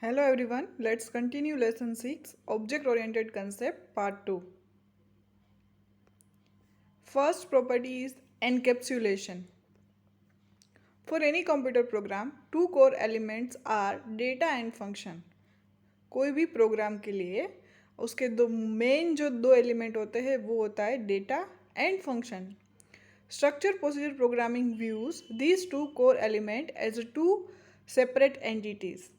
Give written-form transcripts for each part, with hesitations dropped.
Hello everyone, let's continue lesson 6 Object Oriented Concept Part 2. First property is encapsulation. For any computer program, two core elements are data and function. कोई भी programme के लिए उसके दो element होते हैं वो होता है data and function. Structure procedure programming views these two core element as two separate entities.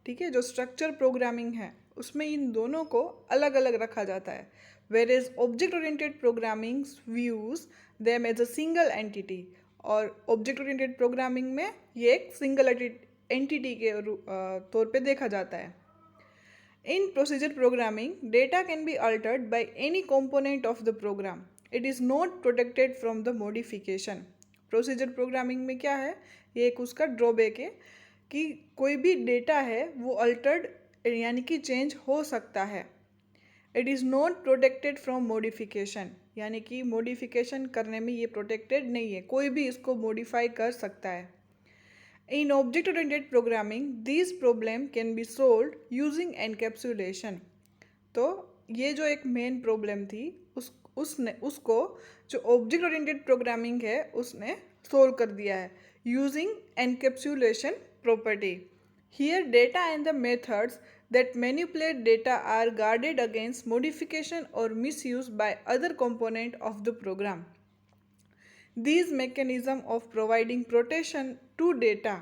ठीक है, जो स्ट्रक्चर प्रोग्रामिंग है उसमें इन दोनों को अलग अलग रखा जाता है. Where is object oriented programming views them as a single entity. और ऑब्जेक्ट ओरिएंटेड प्रोग्रामिंग में ये एक सिंगल एंटिटी के तौर पे देखा जाता है. In procedure programming, data can be altered by any component of the program. It is not protected from the modification. Procedure programming में क्या है, ये एक उसका ड्रॉबैक है कि कोई भी डेटा है वो अल्टर्ड यानी कि चेंज हो सकता है. It is not protected from modification, यानी कि मॉडिफिकेशन करने में ये प्रोटेक्टेड नहीं है, कोई भी इसको मॉडिफाई कर सकता है. In object-oriented programming, these problem can be solved using encapsulation. तो ये जो एक मेन प्रॉब्लम थी उसको जो ऑब्जेक्ट ओरिएंटेड प्रोग्रामिंग है उसने सोल्व कर दिया है using encapsulation property. Here data and the methods that manipulate data are guarded against modification or misuse by other component of the program. These mechanism of providing protection to data,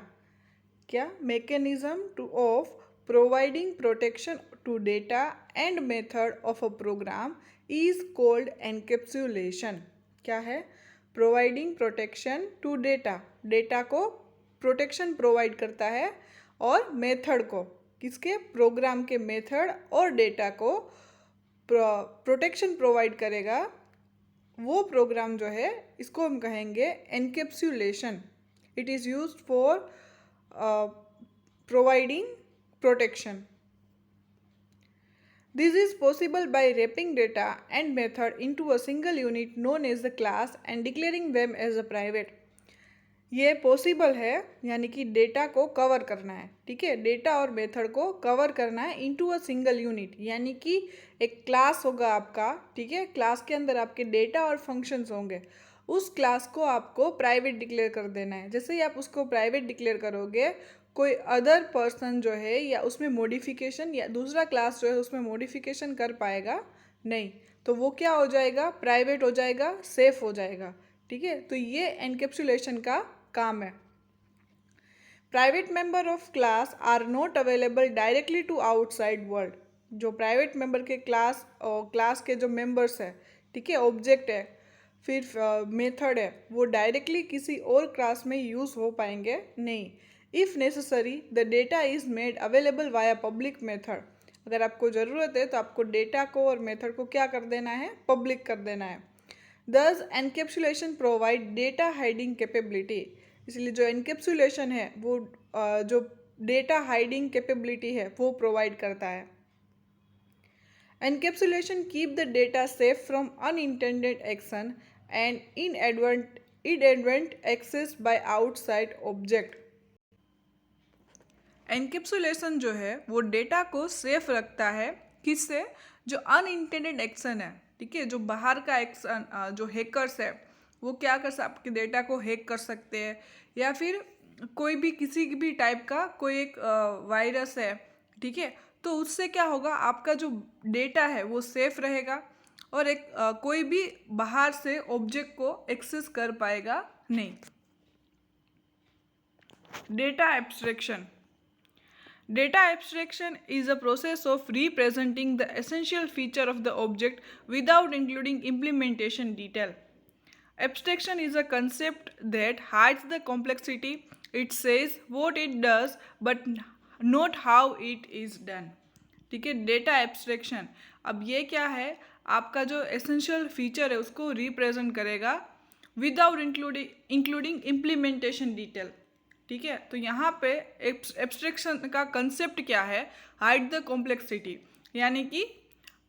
क्या mechanism of providing protection to data and method of a program is called encapsulation. क्या है? Providing protection to data. Data को protection provide करता है और method को, किसके? Programme के मेथड और डेटा को प्रोटेक्शन प्रोवाइड करेगा वो प्रोग्राम जो है इसको हम कहेंगे encapsulation. It is used for providing protection. This is possible by wrapping data and method into a single unit known as the class and declaring them as a private. ये possible है, यानी कि data को cover करना है. ठीक है, data और मेथड को कवर करना है इनटू अ सिंगल यूनिट, यानी कि एक क्लास होगा आपका. ठीक है, क्लास के अंदर आपके डेटा और फंक्शंस होंगे. उस क्लास को आपको प्राइवेट डिक्लेयर कर देना है. जैसे ही आप उसको प्राइवेट डिक्लेयर करोगे, कोई अदर पर्सन जो है या उसमें मॉडिफिकेशन या दूसरा क्लास जो है उसमें मॉडिफिकेशन कर पाएगा नहीं. तो वो क्या हो जाएगा? प्राइवेट हो जाएगा, सेफ हो जाएगा. ठीक है, तो ये एनकैप्सुलेशन का काम है. Private member of class are not available directly to outside world. जो प्राइवेट मेंबर के क्लास के जो मेंबर्स है, ठीक है, ऑब्जेक्ट है, फिर मेथड है, वो डायरेक्टली किसी और क्लास में यूज़ हो पाएंगे नहीं. If necessary the data is made available via public method. अगर आपको ज़रूरत है तो आपको डेटा को और मेथड को क्या कर देना है? पब्लिक कर देना है. Thus encapsulation provide data hiding capability. इसलिए जो encapsulation है वो जो डेटा हाइडिंग कैपेबिलिटी है वो प्रोवाइड करता है. Encapsulation keep the data safe from unintended action and inadvertent access by outside object. Encapsulation जो है वो डेटा को सेफ रखता है. किससे? जो अनइंटेंडेड एक्शन है. ठीक है, जो बाहर का एक्शन, जो हैकर्स है वो क्या कर सकते, आपके डेटा को हैक कर सकते हैं, या फिर कोई भी किसी भी टाइप का कोई एक वायरस है. ठीक है, तो उससे क्या होगा, आपका जो डेटा है वो सेफ रहेगा और एक कोई भी बाहर से ऑब्जेक्ट को एक्सेस कर पाएगा नहीं. Data abstraction. Data abstraction is a process of representing the essential feature of the object without including implementation detail. Abstraction is a concept that hides the complexity. It says what it does but not how it is done. ठीक है, data abstraction. अब ये क्या है, आपका जो essential feature है उसको रिप्रेजेंट करेगा विदाउट इंक्लूडिंग इम्प्लीमेंटेशन डिटेल. ठीक है, तो यहाँ पे एब्स्ट्रैक्शन का कंसेप्ट क्या है? हाइड द कॉम्प्लेक्सिटी, यानी कि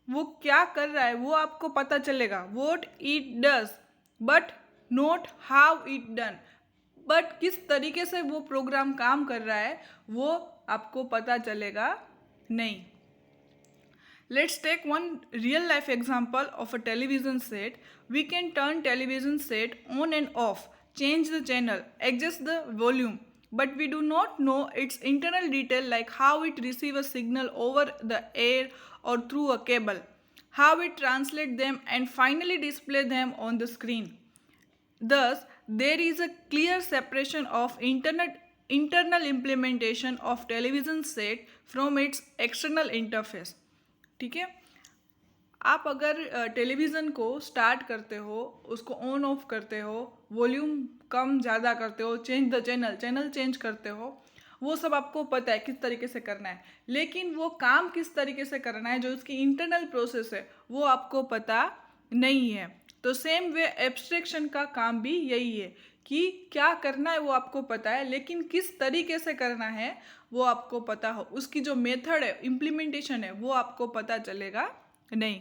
वो क्या कर रहा है वो आपको पता चलेगा. What it does but not how it done. But किस तरीके से वो प्रोग्राम काम कर रहा है वो आपको पता चलेगा नहीं। Let's take one real life example of a television set. We can turn television set on and off, change the channel, adjust the volume, but we do not know its internal detail like how it receives a signal over the air or through a cable, how it translates them and finally display them on the screen. Thus, there is a clear separation of internal implementation of television set from its external interface. ठीक है, आप अगर television को start करते हो, उसको on off करते हो, वॉल्यूम कम ज़्यादा करते हो, चेंज द चैनल चेंज करते हो, वो सब आपको पता है किस तरीके से करना है, लेकिन वो काम किस तरीके से करना है, जो उसकी इंटरनल प्रोसेस है, वो आपको पता नहीं है। तो सेम वे एब्स्ट्रैक्शन का काम भी यही है कि क्या करना है वो आपको पता है, लेकिन किस तरीके से करना है वो आपको पता हो, उसकी जो मेथड है, इम्प्लीमेंटेशन है, वो आपको पता चलेगा नहीं।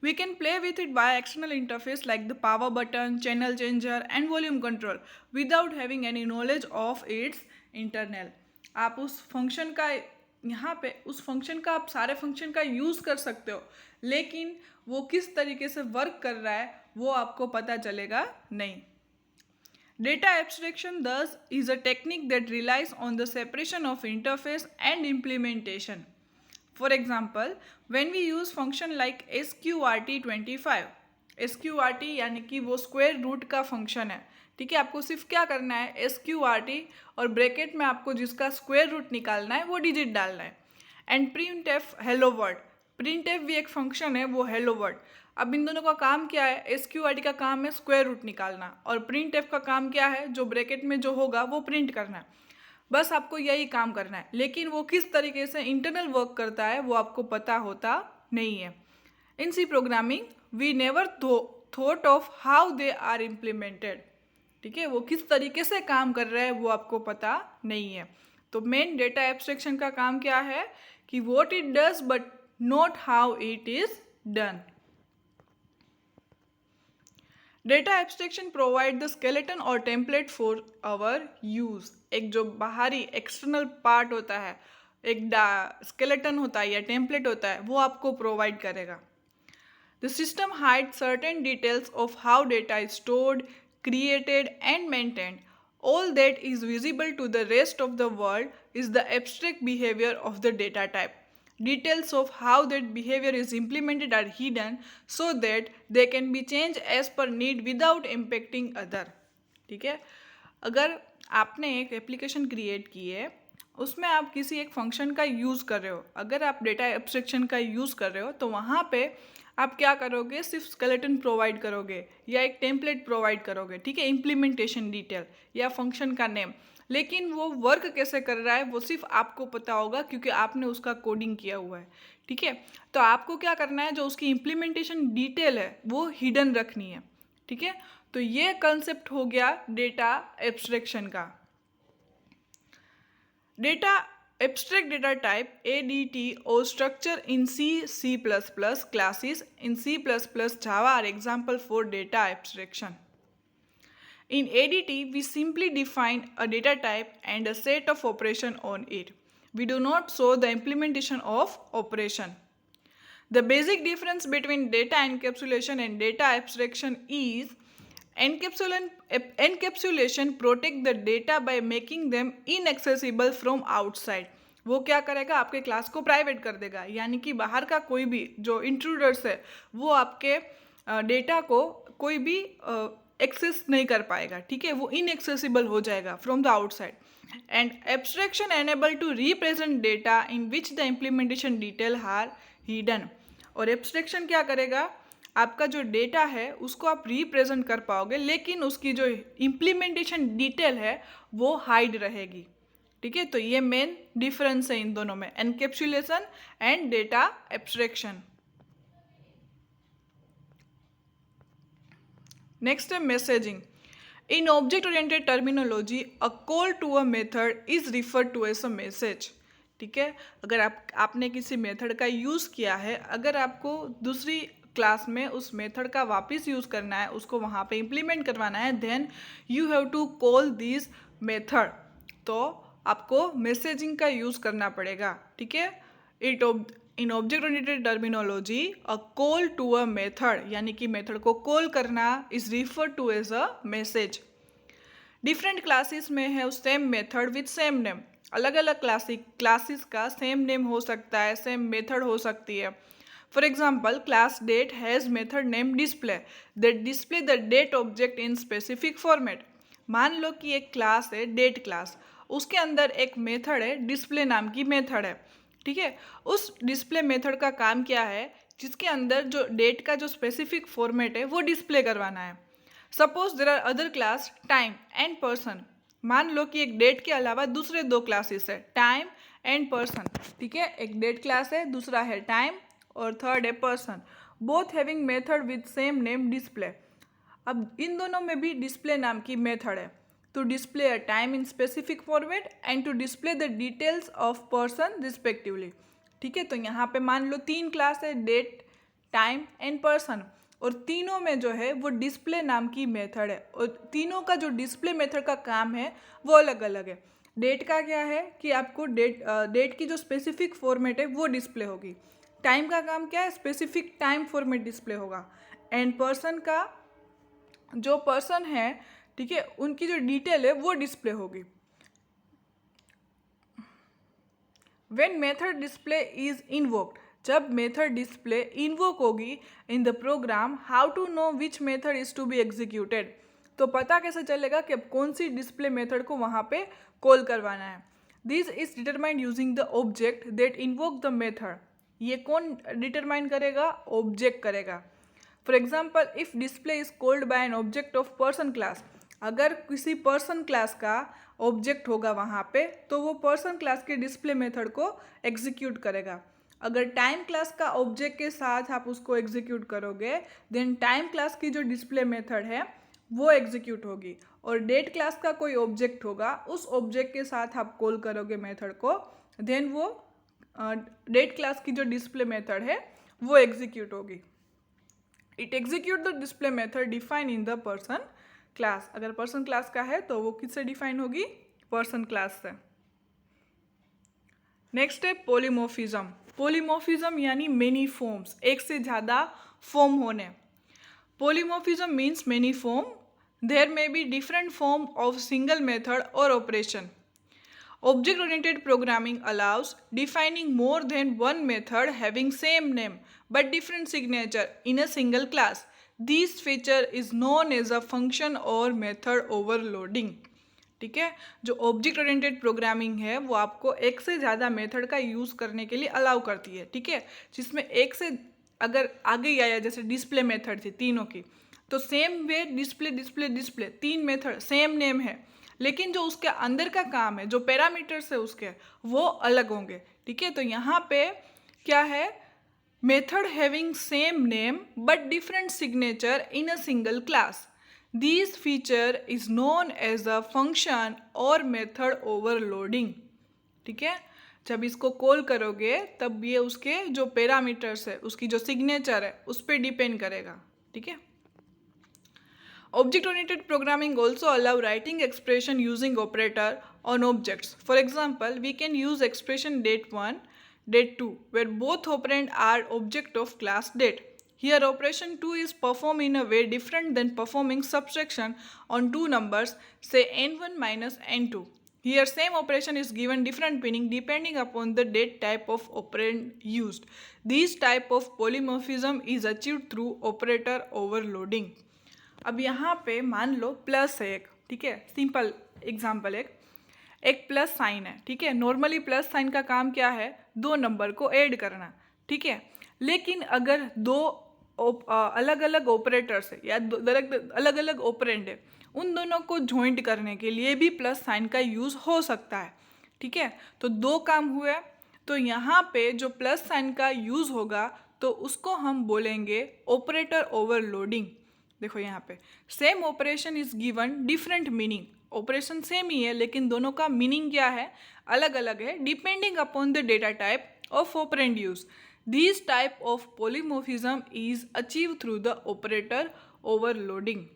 We can play with it by external interface like the power button, channel changer and volume control without having any knowledge of its internal. आप उस फंक्शन का यहाँ पे उस फंक्शन का आप सारे फंक्शन का यूज़ कर सकते हो, लेकिन वो किस तरीके से वर्क कर रहा है वो आपको पता चलेगा नहीं। Data abstraction thus is a technique that relies on the separation of interface and implementation. For example, when we use function like sqrt25, sqrt यानी कि वो स्क्वायर रूट का फंक्शन है, ठीक है। आपको सिर्फ क्या करना है, sqrt और ब्रैकेट में आपको जिसका स्क्वायर रूट निकालना है वो डिजिट डालना है, and printf hello word, printf भी एक फंक्शन है, वो हेलो वर्ड। अब इन दोनों का काम क्या है, sqrt का काम है स्क्वायर रूट निकालना और printf का काम क्या है, जो ब्रैकेट में जो होगा वो प्रिंट करना है। बस आपको यही काम करना है, लेकिन वो किस तरीके से इंटरनल वर्क करता है वो आपको पता होता नहीं है। In C programming we never thought of how they are implemented, ठीक है, वो किस तरीके से काम कर रहे हैं वो आपको पता नहीं है। तो मेन डेटा एब्स्ट्रैक्शन का काम क्या है कि what it does but not how it is done. Data abstraction provide the skeleton और टेम्पलेट फॉर आवर यूज। एक जो बाहरी एक्सटर्नल पार्ट होता है, एक स्केलेटन होता है या टेम्पलेट होता है, वो आपको प्रोवाइड करेगा। The system hide certain details of how data is stored, created and maintained. All that is visible to the rest of the world is the abstract behavior of the data type. Details of how that behavior is implemented are hidden so that they can be changed as per need without impacting other. ठीक है, अगर आपने एक application create की है, उसमें आप किसी एक फंक्शन का यूज़ कर रहे हो, अगर आप डेटा एब्स्ट्रैक्शन का यूज़ कर रहे हो तो वहाँ पे आप क्या करोगे, सिर्फ स्केलेटन प्रोवाइड करोगे या एक टेम्पलेट प्रोवाइड करोगे, ठीक है, इम्प्लीमेंटेशन डिटेल या फंक्शन का नेम, लेकिन वो वर्क कैसे कर रहा है वो सिर्फ आपको पता होगा क्योंकि आपने उसका कोडिंग किया हुआ है, ठीक है। तो आपको क्या करना है, जो उसकी इम्प्लीमेंटेशन डिटेल है वो हिडन रखनी है, ठीक है। तो ये कंसेप्ट हो गया डेटा एब्स्ट्रैक्शन का। Data abstract data type ADT or structure in C, C++, classes in C++, Java are example for data abstraction. In ADT, we simply define a data type and a set of operation on it. We do not show the implementation of operation. The basic difference between data encapsulation and data abstraction is encapsulation protect the data by making them inaccessible from outside. वो क्या करेगा, आपके class को private कर देगा, यानी कि बाहर का कोई भी जो इंट्रूडर्स है वो आपके डेटा को कोई भी एक्सेस नहीं कर पाएगा, ठीक है, वो इनएक्सेसिबल हो जाएगा from the outside. And abstraction enable to represent data in which the implementation detail are hidden. और एब्स्ट्रैक्शन क्या करेगा, आपका जो डेटा है उसको आप रिप्रेजेंट कर पाओगे, लेकिन उसकी जो इम्प्लीमेंटेशन डिटेल है वो हाइड रहेगी, ठीक है। तो ये मेन डिफरेंस है इन दोनों में, encapsulation and data abstraction. Next है messaging. In object oriented terminology a call to a method is referred to as a message, ठीक है। अगर आपने किसी मेथड का यूज़ किया है, अगर आपको दूसरी क्लास में उस मेथड का वापस यूज़ करना है, उसको वहाँ पे इम्प्लीमेंट करवाना है, then you have to call this method. तो आपको मैसेजिंग का यूज़ करना पड़ेगा, ठीक है। In object oriented terminology a call to a method, यानी कि मेथड को कॉल करना is refer to as a message. Different classes में है same method with same name. अलग अलग क्लासेस का सेम नेम हो सकता है, सेम मेथड हो सकती है। For example, class date has method name display that display the date object in specific format. मान लो कि एक क्लास है डेट क्लास, उसके अंदर एक मेथड है डिस्प्ले नाम की मेथड है, ठीक है। उस डिस्प्ले मेथड का काम क्या है, जिसके अंदर जो डेट का जो स्पेसिफिक फॉर्मेट है वो डिस्प्ले करवाना है। Suppose there are other class time and person. मान लो कि एक डेट के अलावा दूसरे दो क्लासेस है टाइम एंड पर्सन, ठीक है। एक डेट क्लास है, दूसरा है टाइम और थर्ड है person, both having method with same name display. अब इन दोनों में भी डिस्प्ले नाम की मेथड है to display a time in specific format and to display the details of person respectively, ठीक है। तो यहाँ पे मान लो 3 क्लास है डेट टाइम एंड पर्सन, और तीनों में जो है वो डिस्प्ले नाम की मेथड है, और तीनों का जो डिस्प्ले मेथड का काम है वो अलग अलग है। डेट का क्या है कि आपको डेट की जो स्पेसिफिक फॉर्मेट है वो डिस्प्ले होगी। टाइम का काम क्या है, स्पेसिफिक टाइम फॉर्मेट डिस्प्ले होगा। एंड पर्सन का जो पर्सन है, ठीक है, उनकी जो डिटेल है वो डिस्प्ले होगी। When method display is invoked, जब मेथड डिस्प्ले इन्वोक होगी in the program, how to know which method is to be executed, तो पता कैसे चलेगा कि अब कौन सी डिस्प्ले मेथड को वहाँ पे कॉल करवाना है। This is determined using the object that invoke the method. ये कौन डिटरमाइन करेगा, ऑब्जेक्ट करेगा। For example, if display is called by an object of person class, अगर किसी पर्सन क्लास का ऑब्जेक्ट होगा वहाँ पे, तो वो पर्सन क्लास के डिस्प्ले मेथड को एग्जीक्यूट करेगा। अगर टाइम क्लास का ऑब्जेक्ट के साथ आप उसको एग्जीक्यूट करोगे, देन टाइम क्लास की जो डिस्प्ले मेथड है वो एग्जीक्यूट होगी। और डेट क्लास का कोई ऑब्जेक्ट होगा, उस ऑब्जेक्ट के साथ आप कॉल करोगे मेथड को, देन वो डेट क्लास की जो डिस्प्ले मेथड है वो एग्जीक्यूट होगी। It execute the display method define in the person class. अगर पर्सन क्लास का है तो वो किससे डिफाइन होगी, पर्सन क्लास से। नेक्स्ट है पॉलीमॉर्फिज्म। पॉलीमॉर्फिज्म यानी मेनी फॉर्म्स, एक से ज़्यादा फॉर्म होने। Polymorphism means many form, there may be different form of single method और operation. Object oriented programming allows defining more than one method having same name but different signature in a single class. This feature is known as a function or method overloading. ठीक है, जो object oriented programming है वो आपको एक से ज़्यादा method का यूज़ करने के लिए अलाउ करती है, ठीक है। जिसमें एक से अगर आगे ही आया, जैसे डिस्प्ले मेथड थी तीनों की, तो same way display display display 3 method same name है, लेकिन जो उसके अंदर का काम है, जो पैरामीटर्स है उसके, वो अलग होंगे, ठीक है। तो यहाँ पे क्या है, method having same name but different signature in a single class. This feature is known as a function और मेथड ओवरलोडिंग, ठीक है। जब इसको कॉल करोगे तब ये उसके जो पैरामीटर्स है, उसकी जो सिग्नेचर है, उस पर डिपेंड करेगा, ठीक है। Object-oriented programming also allow writing expression using operator on objects. For example, we can use expression date1, date2, where both operand are object of class date. Here, operation 2 is performed in a way different than performing subtraction on two numbers, say n1 minus n2. Here, same operation is given different meaning depending upon the date type of operand used. This type of polymorphism is achieved through operator overloading. अब यहाँ पे मान लो plus है एक, ठीक है, simple example, एक plus sign है, ठीक है। नॉर्मली प्लस साइन का काम क्या है, दो नंबर को ऐड करना, ठीक है। लेकिन अगर दो अलग अलग ऑपरेटर्स है या अलग अलग ऑपरेंड है, उन दोनों को ज्वाइंट करने के लिए भी प्लस साइन का यूज़ हो सकता है, ठीक है। तो दो काम हुए, तो यहाँ पे जो प्लस साइन का यूज़ होगा तो उसको हम बोलेंगे ऑपरेटर ओवरलोडिंग। देखो यहाँ पे same operation is given different meaning, operation same ही है लेकिन दोनों का मीनिंग क्या है, अलग अलग है, depending upon the data type of operand use. This type of polymorphism is achieved through the operator overloading.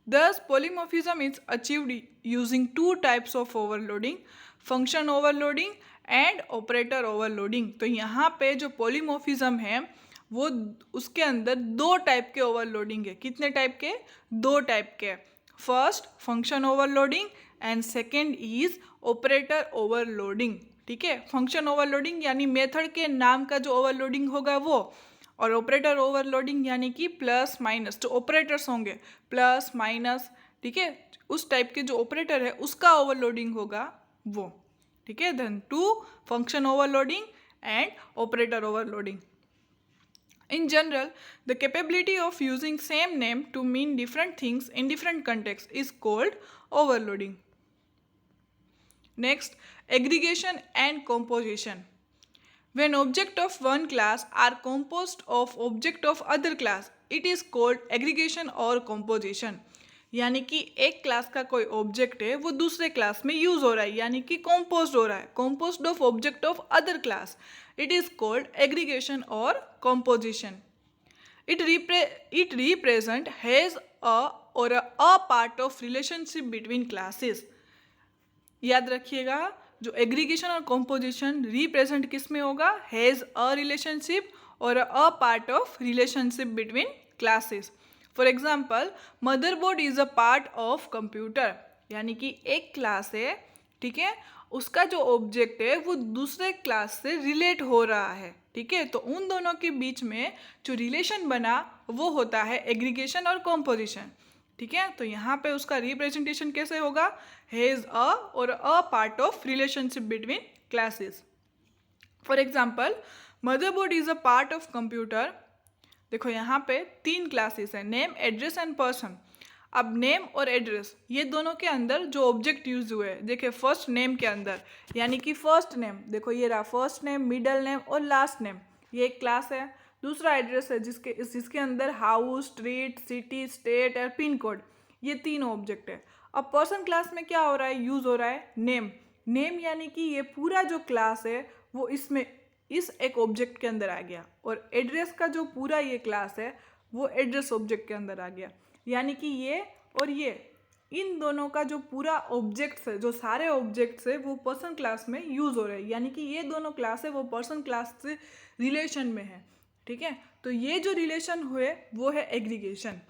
Thus, polymorphism is achieved using two types of overloading, function overloading and operator overloading. तो यहाँ पे जो polymorphism है वो उसके अंदर दो type के ओवरलोडिंग है. कितने टाइप के? दो टाइप के. First function overloading and second is operator overloading. ठीक है, फंक्शन ओवरलोडिंग यानी मेथड के नाम का जो ओवरलोडिंग होगा वो, और ऑपरेटर ओवरलोडिंग यानी कि प्लस माइनस जो ऑपरेटर्स होंगे प्लस माइनस, ठीक है, उस टाइप के जो ऑपरेटर है उसका ओवरलोडिंग होगा वो. ठीक है, then two function overloading and operator overloading. In general, the capability of using same name to mean different things in different contexts is called overloading. Next, aggregation and composition. When objects of one class are composed of objects of other class, it is called aggregation or composition. यानी कि एक class का कोई object है वो दूसरे class में use हो रहा है, यानी कि composed हो रहा है, composed of object of other class. It is called aggregation or composition. It represent has a or a part of relationship between classes. याद रखिएगा, जो एग्रीगेशन और कॉम्पोजिशन रिप्रेजेंट किस में होगा? हैज अ रिलेशनशिप और a part of relationship between classes. For example, motherboard is a part of computer, यानी कि एक क्लास है, ठीक है, उसका जो ऑब्जेक्ट है वो दूसरे क्लास से रिलेट हो रहा है. ठीक है, तो उन दोनों के बीच में जो रिलेशन बना वो होता है एग्रीगेशन और कॉम्पोजिशन. ठीक है, तो यहाँ पे उसका रिप्रेजेंटेशन कैसे होगा? हैज अ और a part of relationship between classes. For example, motherboard is a part of computer. देखो यहाँ पे तीन क्लासेस हैं, नेम, एड्रेस एंड पर्सन. अब नेम और एड्रेस ये दोनों के अंदर जो ऑब्जेक्ट यूज हुए हैं, देखिए फर्स्ट नेम के अंदर, यानी कि फर्स्ट नेम, देखो ये रहा फर्स्ट नेम, मिडल नेम और लास्ट नेम, ये एक क्लास है. दूसरा एड्रेस है जिसके अंदर हाउस, स्ट्रीट, सिटी, स्टेट और पिन कोड, ये तीन ऑब्जेक्ट है. अब पर्सन क्लास में क्या हो रहा है? यूज हो रहा है नेम. नेम यानी कि ये पूरा जो क्लास है वो इसमें इस एक ऑब्जेक्ट के अंदर आ गया, और एड्रेस का जो पूरा ये क्लास है वो एड्रेस ऑब्जेक्ट के अंदर आ गया. यानी कि ये और ये इन दोनों का जो पूरा ऑब्जेक्ट्स है, जो सारे ऑब्जेक्ट्स है वो पर्सन क्लास में यूज हो रहे हैं, यानी कि ये दोनों क्लास है वो पर्सन क्लास से रिलेशन में है. ठीक है, तो ये जो रिलेशन हुए वो है एग्रीगेशन.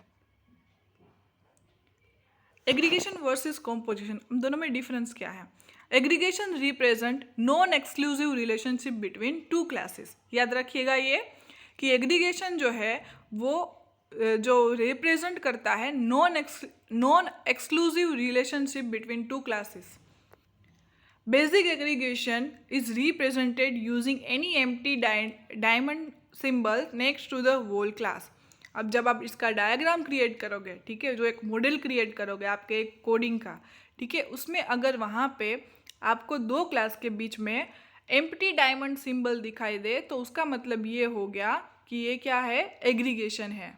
एग्रीगेशन वर्सेस कॉम्पोजिशन, दोनों में डिफरेंस क्या है? Aggregation represent non exclusive relationship between two classes. याद रखिएगा ये कि एग्रीगेशन जो है वो जो रिप्रेजेंट करता है non exclusive relationship between two classes. Basic aggregation is represented using any empty diamond symbol next to the whole class. अब जब आप इसका डायग्राम क्रिएट करोगे, ठीक है, जो एक मॉडल क्रिएट करोगे आपके एक कोडिंग का, ठीक है, उसमें अगर वहाँ पे आपको दो क्लास के बीच में एम्प्टी डायमंड सिंबल दिखाई दे तो उसका मतलब ये हो गया कि ये क्या है? एग्रीगेशन है.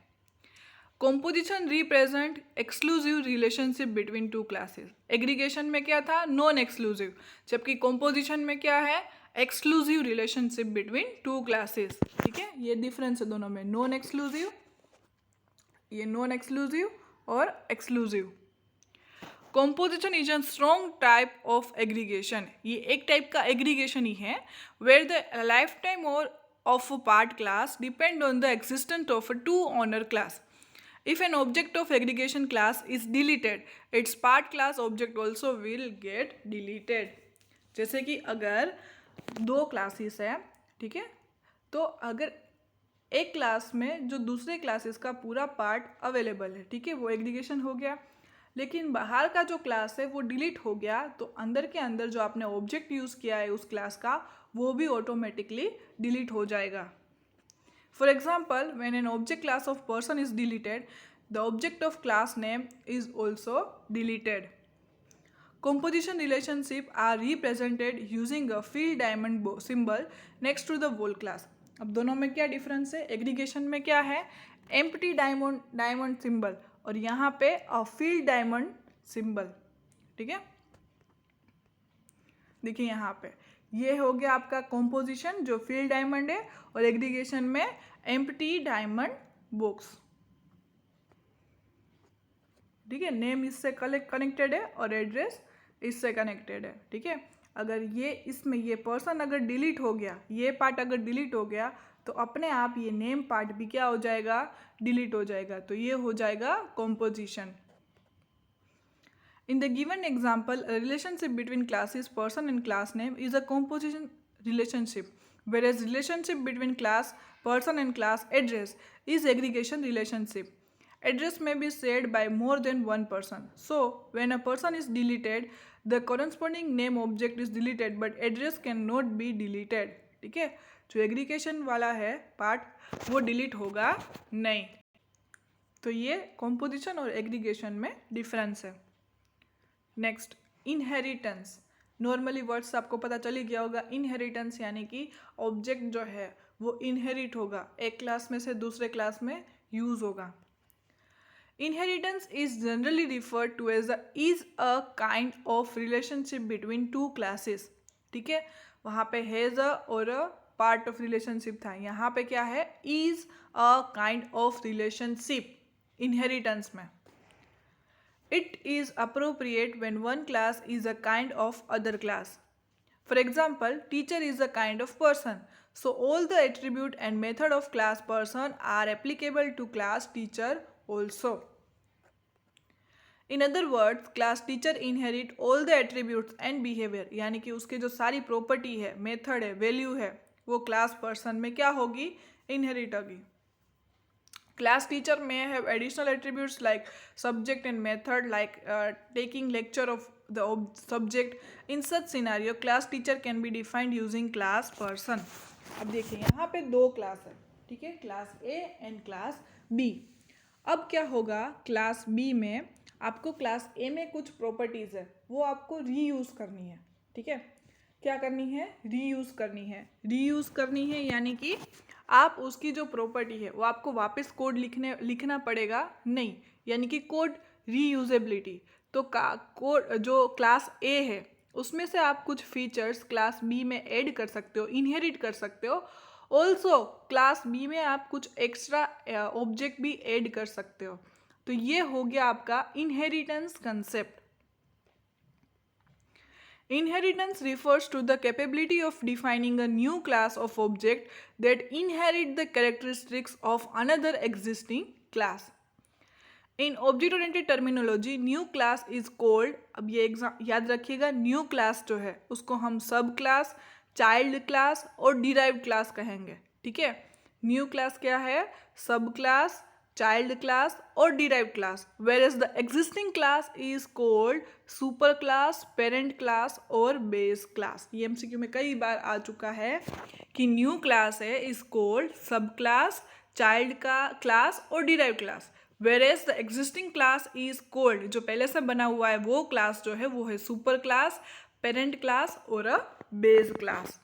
Composition represent exclusive relationship between two classes. Aggregation में क्या था? नॉन एक्सक्लूसिव, जबकि कॉम्पोजिशन में क्या है? Exclusive relationship between two classes. ठीक है, ये डिफरेंस है दोनों में, नॉन एक्सक्लूसिव, ये नॉन एक्सक्लूसिव और exclusive. Composition is a strong type of aggregation. ये एक टाइप का एग्रीगेशन ही है वेयर द लाइफ टाइम और of a part class depend on the existence of a two owner class. If an object of aggregation class is deleted, its part class object also will get deleted. जैसे कि अगर दो classes है, ठीक है, तो अगर एक क्लास में जो दूसरे क्लासेस का पूरा पार्ट अवेलेबल है, ठीक है, वो एग्रीगेशन हो गया, लेकिन बाहर का जो क्लास है वो डिलीट हो गया, तो अंदर के अंदर जो आपने ऑब्जेक्ट यूज़ किया है उस क्लास का वो भी ऑटोमेटिकली डिलीट हो जाएगा. For example, when an object class of person is deleted, the object of class name is also deleted. Composition relationships are represented using a field diamond symbol next to the whole class. अब दोनों में क्या difference है? Aggregation में क्या है? Empty diamond symbol, और यहाँ पे अ फील्ड डायमंड सिंबल. ठीक है, देखिए यहाँ पे ये हो गया आपका कॉम्पोजिशन जो फील्ड डायमंड है, और एग्रीगेशन में एम्प्टी डायमंड बॉक्स। ठीक है, नेम इससे कनेक्टेड है और एड्रेस इससे कनेक्टेड है। ठीक है, अगर ये इसमें ये पर्सन अगर डिलीट हो गया, ये पार्ट अगर डिलीट हो गया, तो अपने आप ये नेम पार्ट भी क्या हो जाएगा, डिलीट हो जाएगा। तो ये हो जाएगा composition. In the given example, a relationship between classes person and class name is a composition relationship, whereas relationship between class person and class address is aggregation relationship. Address may be shared by more than one person. So, when a person is deleted, the corresponding name object is deleted, but address cannot be deleted. ठीक है, जो aggregation वाला है part वो delete होगा नहीं। तो ये कॉम्पोजिशन और एग्रीगेशन में डिफरेंस है। Next, inheritance. नॉर्मली वर्ड्स आपको पता चल ही गया होगा। इनहेरिटेंस यानी कि ऑब्जेक्ट जो है वो इनहेरिट होगा, एक क्लास में से दूसरे क्लास में यूज होगा। Inheritance is generally referred to as a kind of relationship between two classes. ठीक है, वहाँ पे हैज अ और अ पार्ट ऑफ रिलेशनशिप था, यहाँ पे क्या है, is a kind of relationship inheritance में। It is appropriate when one class is a kind of other class. For example, teacher is a kind of person. So all the attribute and method of class person are applicable to class teacher also. In other words, class teacher inherit all the attributes and behavior. यानी कि उसके जो सारी property है, method है, value है, वो class person में क्या होगी, इनहेरिट होगी। Class teacher may have additional attributes like subject and method, like taking lecture of the subject. In such scenario, class teacher can be defined using class person. अब देखिए यहाँ पे दो क्लास है, ठीक है, class A and class B। अब क्या होगा, क्लास B में आपको क्लास A में कुछ प्रॉपर्टीज़ है वो आपको रीयूज़ करनी है। ठीक है, क्या करनी है, रीयूज़ करनी है। रीयूज़ करनी है यानी कि आप उसकी जो प्रॉपर्टी है वो आपको वापस कोड लिखना पड़ेगा नहीं, यानी कि कोड रीयूजेबिलिटी। तो कोड जो क्लास ए है उसमें से आप कुछ फीचर्स क्लास बी में ऐड कर सकते हो, इनहेरिट कर सकते हो। ऑल्सो क्लास बी में आप कुछ एक्स्ट्रा ऑब्जेक्ट भी ऐड कर सकते हो। तो ये हो गया आपका inheritance concept. Inheritance refers to the capability of defining a new class of object that inherit the characteristics of another existing class. In object-oriented terminology, new class is called, अब ये याद रखिएगा, new class जो है उसको हम सब class, child class और डिराइव्ड क्लास कहेंगे। ठीक है, न्यू क्लास क्या है, सब क्लास, चाइल्ड क्लास और derived class, whereas the existing class is called super class, parent class और बेस क्लास। ये एमसीक्यू में कई बार आ चुका है कि न्यू क्लास है इज कॉल्ड सब क्लास, चाइल्ड का क्लास और derived class, whereas the existing class is called, जो पहले से बना हुआ है वो क्लास जो है वो है सुपर क्लास, पेरेंट क्लास और a base class.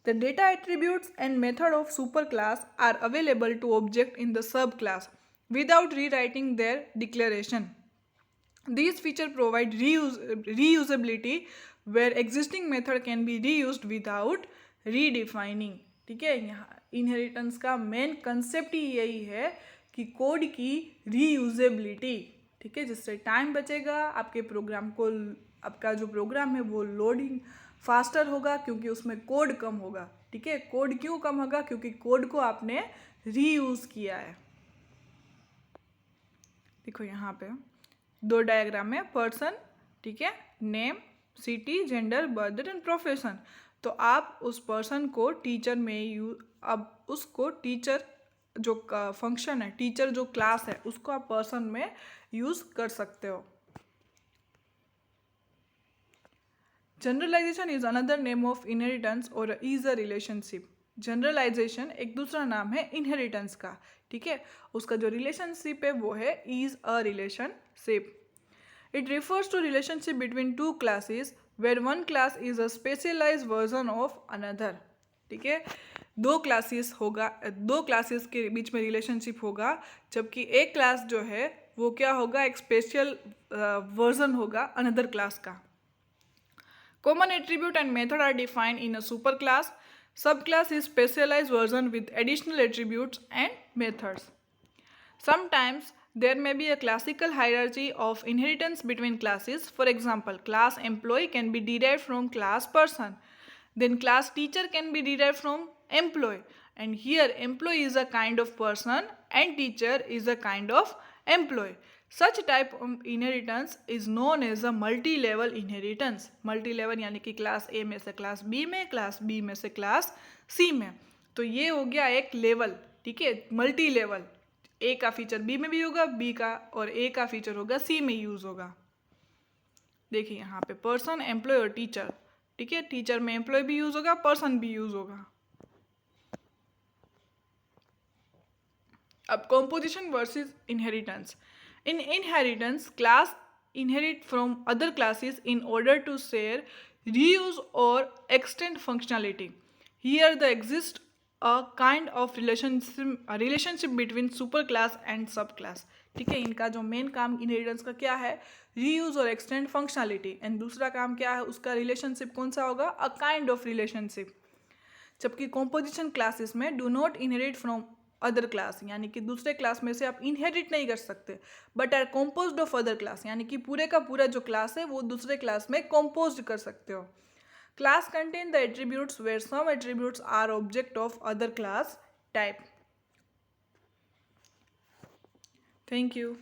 The data attributes and method of superclass are available to object in the subclass without rewriting their declaration. These features provide reusability where existing method can be reused without redefining. ठीक है, यहाँ inheritance का main concept ही यही है कि code की reusability. ठीक है, जिससे टाइम बचेगा, आपके प्रोग्राम को, आपका जो प्रोग्राम है वो लोडिंग फास्टर होगा क्योंकि उसमें कोड कम होगा। ठीक है, कोड क्यों कम होगा, क्योंकि कोड को आपने रीयूज किया है। देखो यहाँ पे दो डायग्राम है, पर्सन, ठीक है, name, city, gender, birth and profession. तो आप उस पर्सन को टीचर में अब उसको टीचर जो फंक्शन है, टीचर जो क्लास है उसको आप पर्सन में यूज कर सकते हो। Generalization is another name of inheritance और इज अ रिलेशनशिप। जनरलाइजेशन एक दूसरा नाम है इनहेरिटेंस का। ठीक है, उसका जो रिलेशनशिप है वो है is a relationship. It refers to relationship between two classes where one class is a specialized version of another. ठीक है, दो क्लासेस होगा, दो क्लासेस के बीच में रिलेशनशिप होगा, जबकि एक क्लास जो है वो क्या होगा, एक स्पेशल वर्जन होगा अनदर क्लास का। Common attribute and method are defined in a superclass. Subclass is specialized version with additional attributes and methods. Sometimes there may be a classical hierarchy of inheritance between classes. For example, class employee can be derived from class person. Then class teacher can be derived from employee. And here employee is a kind of person and teacher is a kind of employee. Such type of inheritance is known as a multi-level inheritance. Multi-level यानी कि class ए में से class B में, class B में से class C में. तो ये हो गया एक लेवल, ठीक है, मल्टी लेवल. ए का फीचर बी में भी होगा, बी का और ए का फीचर होगा सी में यूज होगा. देखिए यहाँ पे पर्सन, एम्प्लॉय और टीचर, ठीक है, टीचर में एम्प्लॉय भी यूज होगा, पर्सन भी यूज होगा. अब composition versus inheritance. In inheritance, class inherit from other classes in order to share, reuse or extend functionality. Here there exists a kind of relationship between superclass and subclass. ठीक है, इनका जो main काम inheritance का क्या है, reuse और extend functionality. And दूसरा काम क्या है, उसका रिलेशनशिप कौन सा होगा, अ काइंड ऑफ रिलेशनशिप. जबकि कॉम्पोजिशन क्लासेस में do not inherit from other class, यानी कि दूसरे क्लास में से आप इनहेरिट नहीं कर सकते, but are composed of other class, यानी कि पूरे का पूरा जो क्लास है वो दूसरे क्लास में कॉम्पोज्ड कर सकते हो. Class contain the attributes where some attributes are object of other class type. Thank you.